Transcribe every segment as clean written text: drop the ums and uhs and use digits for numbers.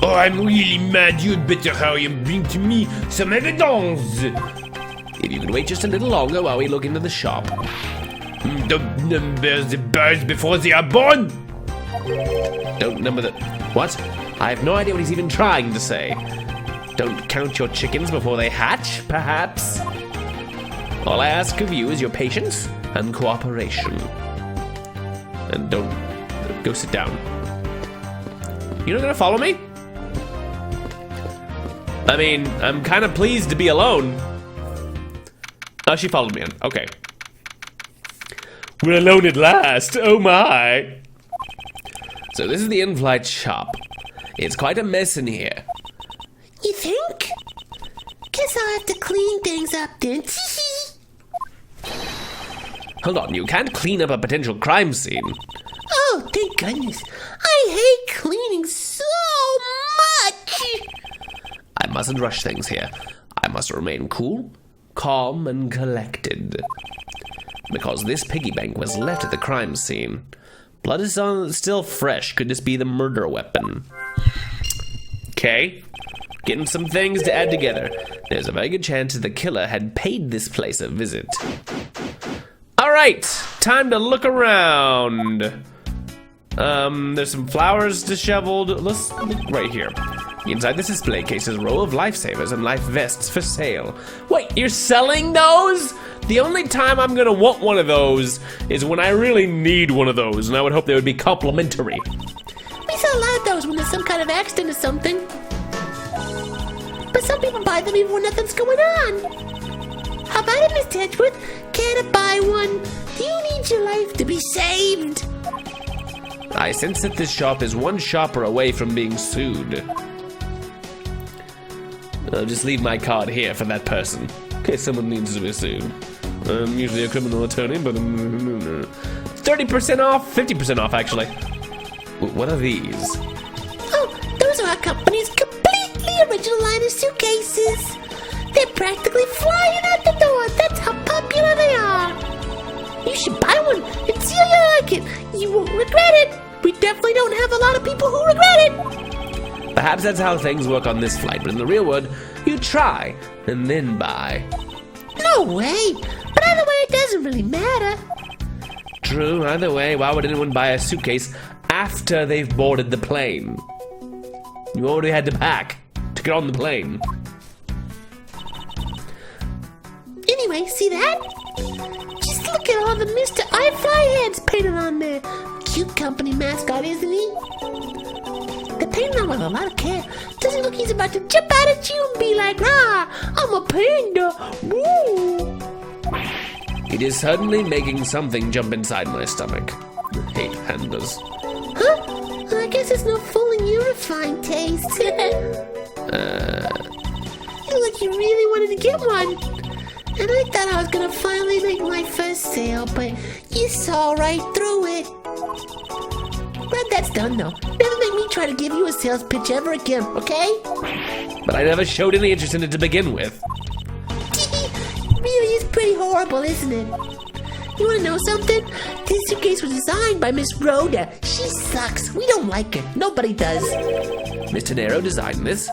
Oh, I'm really mad. You'd better hurry and bring to me some evidence. If you could wait just a little longer while we look into the shop. Don't number the birds before they are born. Don't number the... What? I have no idea what he's even trying to say. Don't count your chickens before they hatch, perhaps? All I ask of you is your patience and cooperation. And don't... Go sit down. You're not gonna follow me? I mean, I'm kind of pleased to be alone. Oh, she followed me in. Okay. We're alone at last. Oh my. So this is the in-flight shop. It's quite a mess in here. You think? Guess I'll have to clean things up then. Hold on, you can't clean up a potential crime scene. Oh, thank goodness. I hate cleaning so much. I mustn't rush things here. I must remain cool, calm, and collected. Because this piggy bank was left at the crime scene. Blood is still fresh. Could this be the murder weapon? Okay. Getting some things to add together. There's a very good chance the killer had paid this place a visit. Alright, time to look around. There's some flowers disheveled. Let's look right here. Inside this display case is a row of lifesavers and life vests for sale. Wait, you're selling those? The only time I'm gonna want one of those is when I really need one of those, and I would hope they would be complimentary. We sell a lot of those when there's some kind of accident or something. But some people buy them even when nothing's going on. How about it, Mr. Edgeworth? Can I buy one? Do you need your life to be saved? I sense that this shop is one shopper away from being sued. I'll just leave my card here for that person, in case someone needs to be sued. I'm usually a criminal attorney, but 30% off, 50% off actually. What are these? Oh, those are our company's completely original line of suitcases. They're practically flying out the door. That's how popular they are. You should buy one and see how you like it. You won't regret it. We definitely don't have a lot of people who regret it. Perhaps that's how things work on this flight, but in the real world, you try and then buy. No way. But either way, it doesn't really matter. True, either way, why would anyone buy a suitcase after they've boarded the plane? You already had to pack to get on the plane. Anyway, see that? Just look at all the Mr. I Fly heads painted on there. Cute company mascot, isn't he? They're painted on with a lot of care. Doesn't look he's about to jump out at you and be like, ah, I'm a panda. Woo! It is suddenly making something jump inside my stomach. I hate pandas. Huh? I guess there's no fooling your refined taste. You look like you really wanted to get one. And I thought I was gonna finally make my first sale, but you saw right through it. Glad that's done though. Never make me try to give you a sales pitch ever again, okay? But I never showed any interest in it to begin with. Really is pretty horrible, isn't it? You wanna know something? This suitcase was designed by Miss Rhoda. She sucks. We don't like her. Nobody does. Mr. Nero designed this?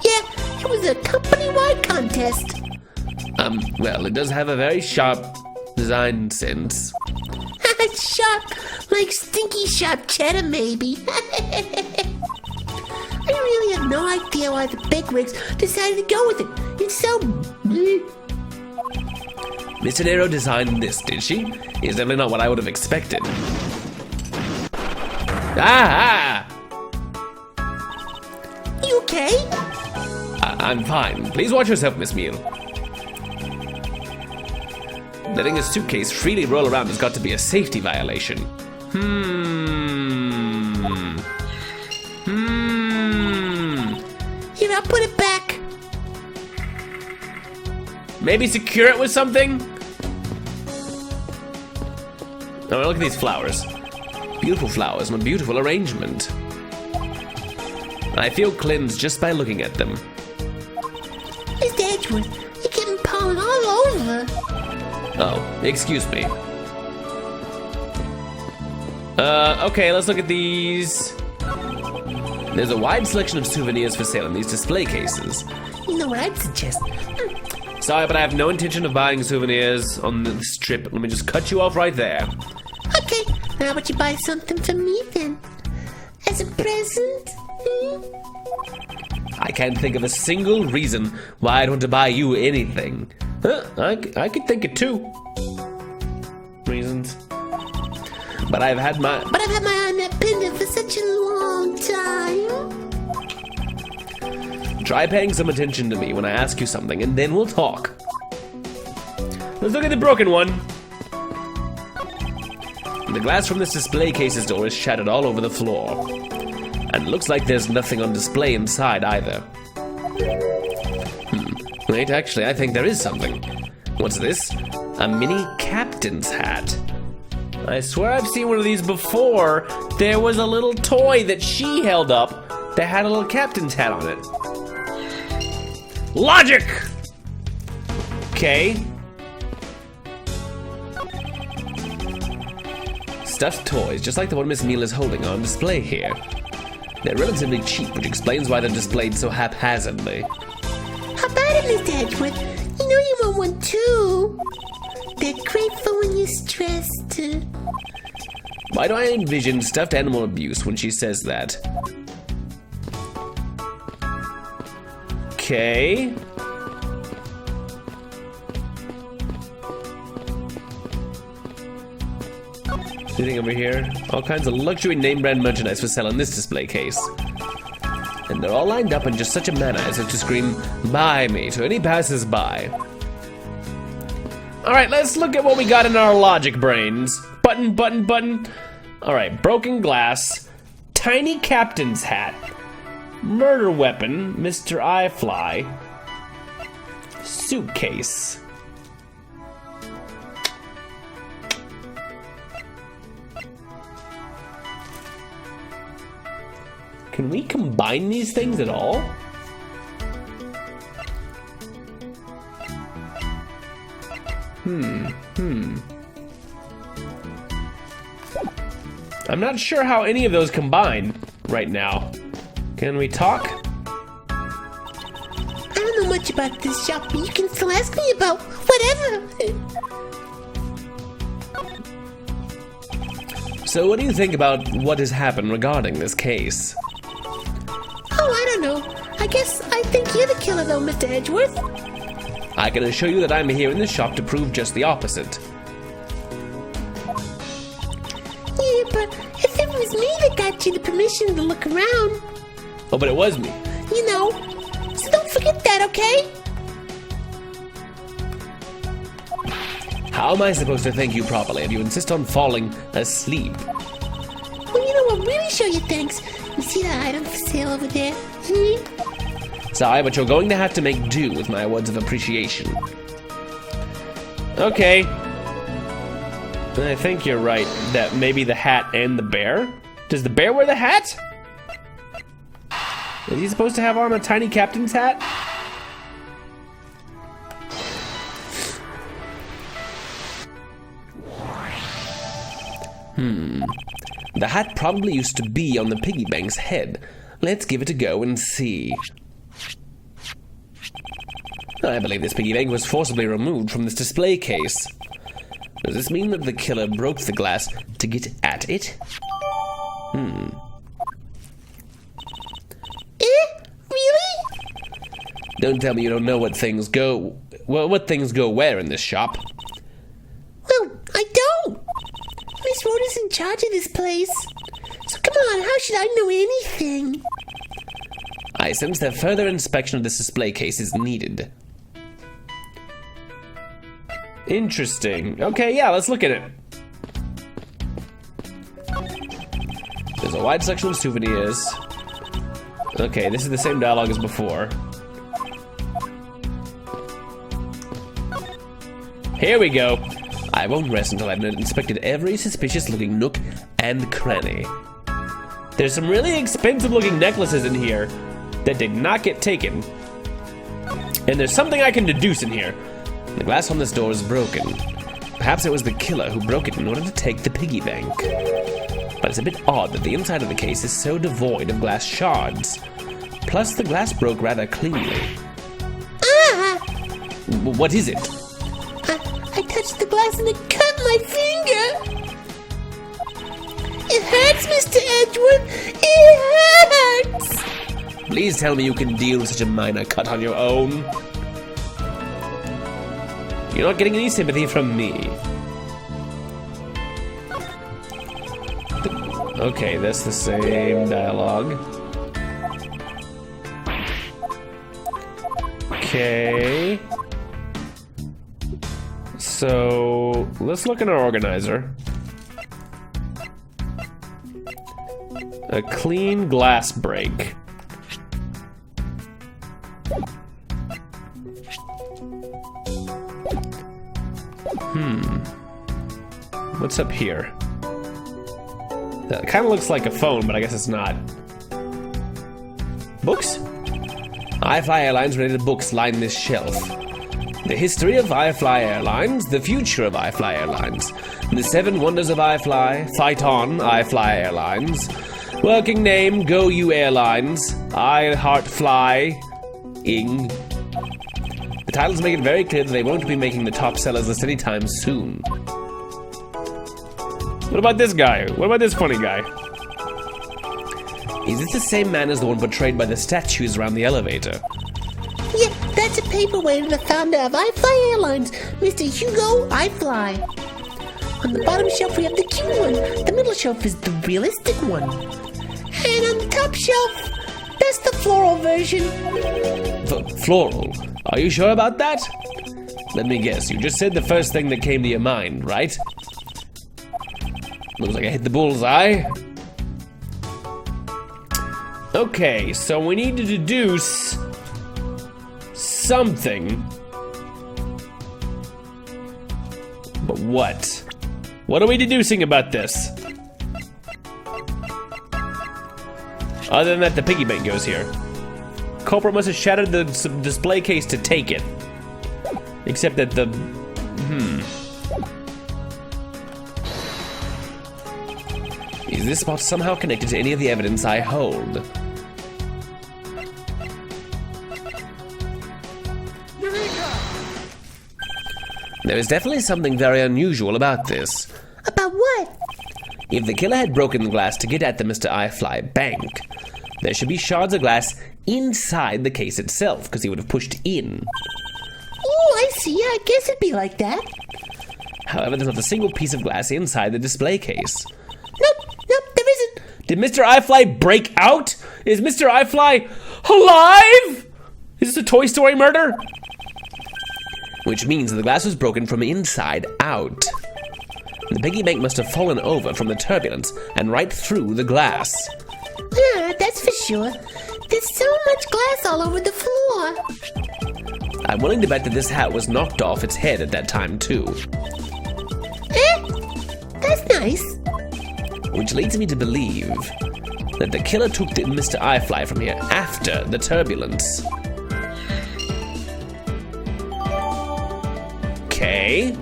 Yeah, it was a company-wide contest. Well, it does have a very sharp design sense. Sharp, like stinky sharp cheddar, maybe. I really have no idea why the bigwigs decided to go with it. It's so... Mr. Nero designed this, did she? Is definitely not what I would have expected. Ah! You okay? I'm fine. Please watch yourself, Miss Meal. Letting a suitcase freely roll around has got to be a safety violation. Here, I'll put it back. Maybe secure it with something? Oh, look at these flowers. Beautiful flowers and a beautiful arrangement. I feel cleansed just by looking at them. Mr. Edgeworth, you're getting pollen all over. Oh, excuse me. Okay, let's look at these. There's a wide selection of souvenirs for sale in these display cases. You know what I'd suggest? Sorry, but I have no intention of buying souvenirs on this trip. Let me just cut you off right there. Okay, now how about you buy something for me then? As a present? I can't think of a single reason why I'd want to buy you anything. I could think of 2 reasons. But I've had my eye on that pendant for such a long time. Try paying some attention to me when I ask you something, and then we'll talk. Let's look at the broken one. The glass from this display case's door is shattered all over the floor. And it looks like there's nothing on display inside either. Wait, actually, I think there is something. What's this? A mini captain's hat. I swear I've seen one of these before. There was a little toy that she held up that had a little captain's hat on it. Logic! Okay. Stuffed toys, just like the one Miss Neal is holding on display here. They're relatively cheap, which explains why they're displayed so haphazardly. How about it, Mr. Edgeworth? You know you want one too. They're great for when you're stressed. Why do I envision stuffed animal abuse when she says that? Okay. Anything over here? All kinds of luxury name brand merchandise for sale in this display case. And they're all lined up in just such a manner as if to scream, "Buy me," to any passers-by. Alright, let's look at what we got in our logic brains. Button, button, button. Alright, broken glass. Tiny captain's hat. Murder weapon, Mr. Eyefly. Suitcase. Can we combine these things at all? I'm not sure how any of those combine right now. Can we talk? I don't know much about this shop, but you can still ask me about whatever. So what do you think about what has happened regarding this case? Oh, I don't know. I guess I think you're the killer though, Mr. Edgeworth. I can assure you that I'm here in this shop to prove just the opposite. Yeah, but if it was me that got you the permission to look around, Oh, but it was me. you know, so don't forget that, okay? How am I supposed to thank you properly if you insist on falling asleep? Well, you know what really show you thanks? You see that item for sale over there? Sorry, but you're going to have to make do with my words of appreciation. Okay. I think you're right that maybe the hat and the bear? Does the bear wear the hat? Is he supposed to have on a tiny captain's hat? The hat probably used to be on the piggy bank's head. Let's give it a go and see. I believe this piggy bank was forcibly removed from this display case. Does this mean that the killer broke the glass to get at it? Really? Don't tell me you don't know what things go... Well, what things go where in this shop. Well, I don't. Miss Rhoda's in charge of this place. So come on, how should I know anything? I sense that further inspection of this display case is needed. Interesting. Okay, yeah, let's look at it. There's a wide selection of souvenirs. Okay, this is the same dialogue as before. Here we go. I won't rest until I've inspected every suspicious-looking nook and cranny. There's some really expensive-looking necklaces in here that did not get taken. And there's something I can deduce in here. The glass on this door is broken. Perhaps it was the killer who broke it in order to take the piggy bank. But it's a bit odd that the inside of the case is so devoid of glass shards. Plus, the glass broke rather cleanly. Ah! What is it? I touched the glass and it cut my finger! It hurts, Mr. Edgewood! It hurts! Please tell me you can deal with such a minor cut on your own. You're not getting any sympathy from me. Okay, that's the same dialogue. Okay. So, let's look in our organizer. A clean glass break. What's up here? That kind of looks like a phone, but I guess it's not. Books? iFly Airlines related books line this shelf. The history of iFly Airlines, the future of iFly Airlines, the 7 wonders of iFly, Fight On, iFly Airlines, working name, Go You Airlines, I Heart Fly, Ing. The titles make it very clear that they won't be making the top sellers list anytime soon. What about this guy? What about this funny guy? Is this the same man as the one portrayed by the statues around the elevator? Yeah, that's a paperweight of the founder of iFly Airlines, Mr. Hugo iFly. On the bottom shelf we have the cute one, the middle shelf is the realistic one. And on the top shelf, that's the floral version. Floral? Are you sure about that? Let me guess, you just said the first thing that came to your mind, right? Looks like I hit the bullseye. Okay, so we need to deduce something. But what? What are we deducing about this? Other than that, the piggy bank goes here. Culprit must have shattered the display case to take it. Except that the... Is this spot somehow connected to any of the evidence I hold? There is definitely something very unusual about this. About what? If the killer had broken the glass to get at the Mr. iFly bank, there should be shards of glass inside the case itself, because he would have pushed in. Oh, I see. I guess it'd be like that. However, there's not a single piece of glass inside the display case. Nope, there isn't. Did Mr. iFly break out? Is Mr. iFly alive? Is this a Toy Story murder? Which means that the glass was broken from inside out. The piggy bank must have fallen over from the turbulence and right through the glass. Yeah, that's for sure. There's so much glass all over the floor. I'm willing to bet that this hat was knocked off its head at that time too. That's nice. Which leads me to believe that the killer took the Mr. iFly from here after the turbulence. Okay.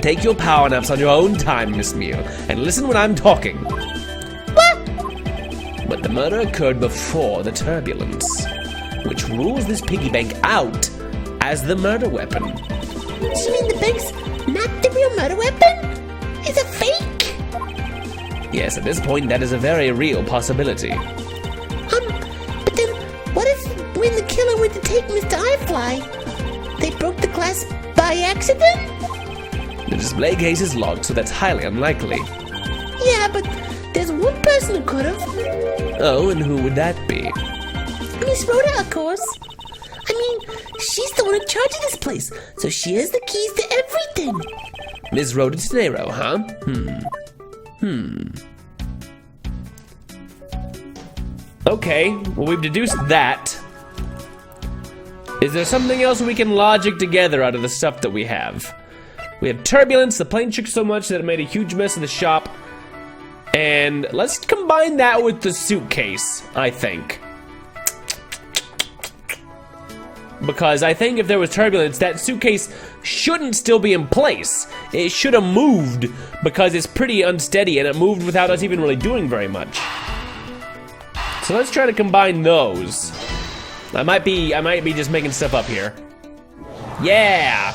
Take your power naps on your own time, Miss Mew, and listen when I'm talking. What? But the murder occurred before the turbulence, which rules this piggy bank out as the murder weapon. So you mean the bank's not the real murder weapon? It's a fake? Yes, at this point, that is a very real possibility. But then, what if when the killer went to take Mr. iFly, they broke the glass by accident? The display case is locked, so that's highly unlikely. Yeah, but there's one person who could have. Oh, and who would that be? Miss Rhoda, of course. I mean, she's the one in charge of this place, so she has the keys to everything. Ms. Rhoda Tenero, huh? Okay, well, we've deduced that. Is there something else we can logic together out of the stuff that we have? We have turbulence, the plane shook so much that it made a huge mess of the shop. And let's combine that with the suitcase, I think. because I think if there was turbulence, that suitcase shouldn't still be in place. It should have moved, because it's pretty unsteady, and it moved without us even really doing very much. So let's try to combine those. I might be just making stuff up here. Yeah!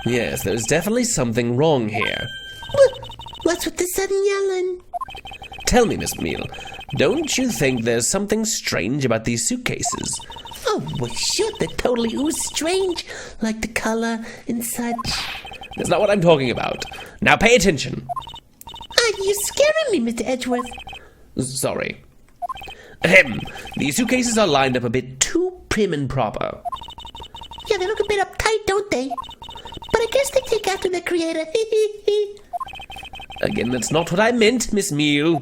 Yes, there's definitely something wrong here. What's with the sudden yelling? Tell me, Miss Meal, don't you think there's something strange about these suitcases? Oh, well, sure, they're totally strange, like the color and such. That's not what I'm talking about. Now pay attention. You're scaring me, Mr. Edgeworth. Sorry. Ahem. These suitcases are lined up a bit too prim and proper. Yeah, they look a bit uptight, don't they? But I guess they take after their creator. Again, that's not what I meant, Miss Meal.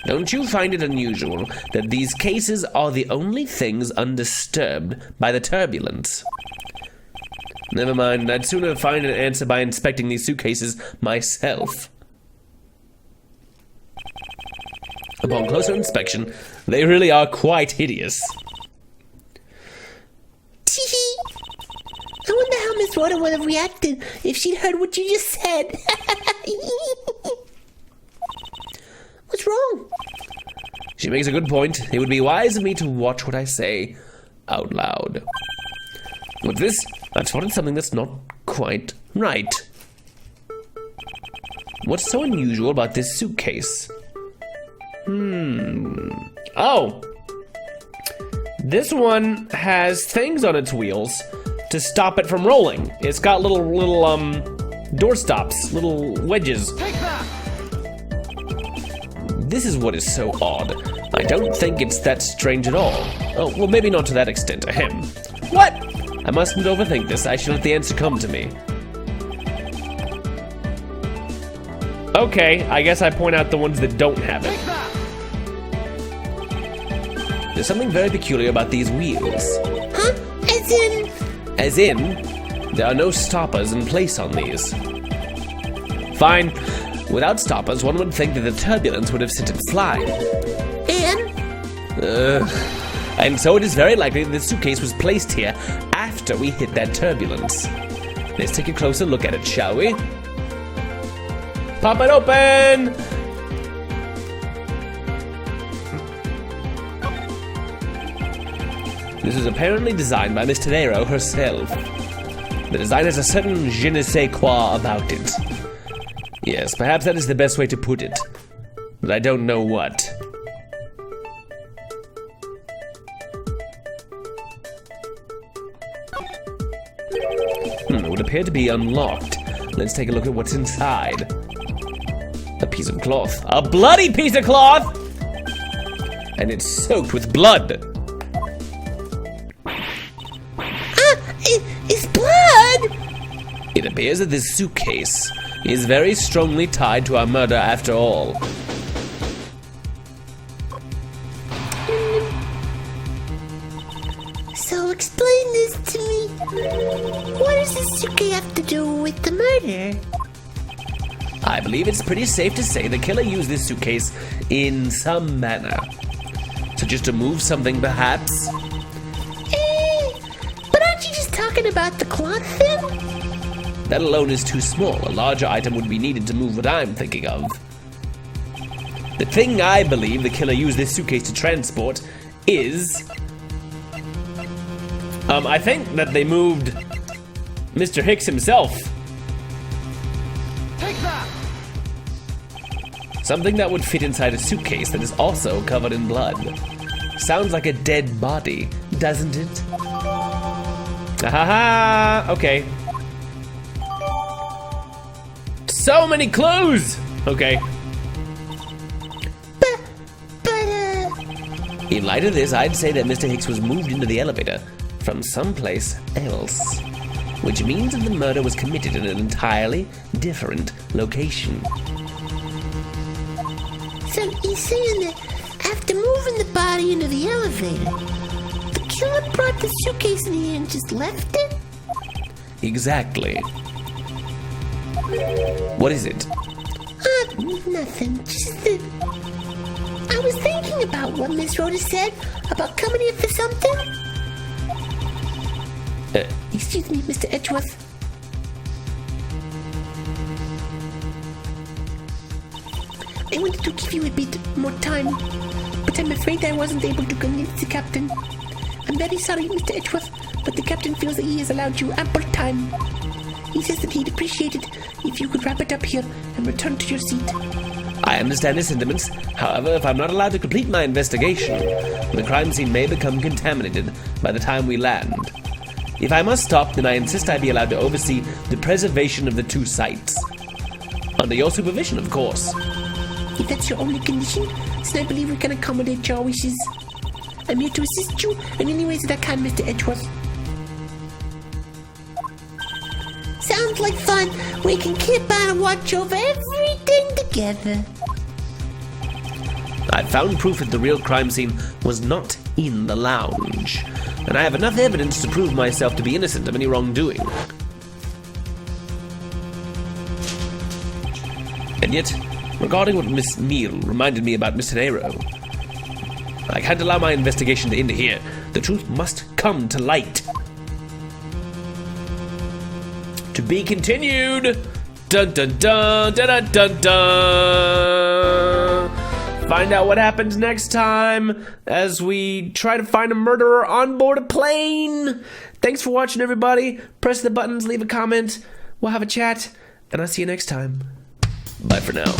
Don't you find it unusual that these cases are the only things undisturbed by the turbulence? Never mind, I'd sooner find an answer by inspecting these suitcases myself. Upon closer inspection, they really are quite hideous. I wonder how Miss Rhoda would have reacted if she'd heard what you just said. What's wrong? She makes a good point. It would be wise of me to watch what I say out loud. With this, I've spotted something that's not quite right. What's so unusual about this suitcase? Oh! This one has things on its wheels to stop it from rolling. It's got little door stops, little wedges. This is what is so odd. I don't think it's that strange at all. Oh, well, maybe not to that extent. Ahem. What? I mustn't overthink this. I should let the answer come to me. Okay, I guess I point out the ones that don't have it. There's something very peculiar about these wheels. Huh? As in? As in, there are no stoppers in place on these. Fine. Without stoppers, one would think that the turbulence would have sent it flying. And so it is very likely that the suitcase was placed here after we hit that turbulence. Let's take a closer look at it, shall we? Pop it open! This is apparently designed by Miss Tenero herself. The design has a certain je ne sais quoi about it. Yes, perhaps that is the best way to put it. But I don't know what. It would appear to be unlocked. Let's take a look at what's inside. A piece of cloth. A bloody piece of cloth! And it's soaked with blood. It's blood! It appears that this suitcase is very strongly tied to our murder after all. So explain this to me. What does this suitcase have to do with the murder? I believe it's pretty safe to say the killer used this suitcase in some manner. Such as to move something, perhaps? But aren't you just talking about the cloth thing? That alone is too small. A larger item would be needed to move what I'm thinking of. The thing I believe the killer used this suitcase to transport is... I think that they moved Mr. Hicks himself. Take that! Something that would fit inside a suitcase that is also covered in blood. Sounds like a dead body, doesn't it? Ahaha! Okay. So many clues! Okay. In light of this, I'd say that Mr. Hicks was moved into the elevator from someplace else. Which means that the murder was committed in an entirely different location. So you're saying that after moving the body into the elevator, the killer brought the suitcase in here and just left it? Exactly. What is it? Nothing. Just that I was thinking about what Miss Rhoda said about coming here for something. Excuse me, Mr. Edgeworth. I wanted to give you a bit more time, but I'm afraid I wasn't able to convince the captain. I'm very sorry, Mr. Edgeworth, but the captain feels that he has allowed you ample time. He says that he'd appreciate it if you could wrap it up here and return to your seat. I understand his sentiments. However, if I'm not allowed to complete my investigation, the crime scene may become contaminated by the time we land. If I must stop, then I insist I be allowed to oversee the preservation of the two sites. Under your supervision, of course. If that's your only condition, then I believe we can accommodate your wishes. I'm here to assist you in any ways that I can, Mr. Edgeworth. Sounds like fun. We can keep on and watch over everything together. I found proof that the real crime scene was not in the lounge, and I have enough evidence to prove myself to be innocent of any wrongdoing. And yet, regarding what Miss Meal reminded me about Miss Tenero, I can't allow my investigation to end here. The truth must come to light. To be continued. Dun dun dun dun dun dun dun. Find out what happens next time as we try to find a murderer on board a plane. Thanks for watching, everybody. Press the buttons, leave a comment. We'll have a chat, and I'll see you next time. Bye for now.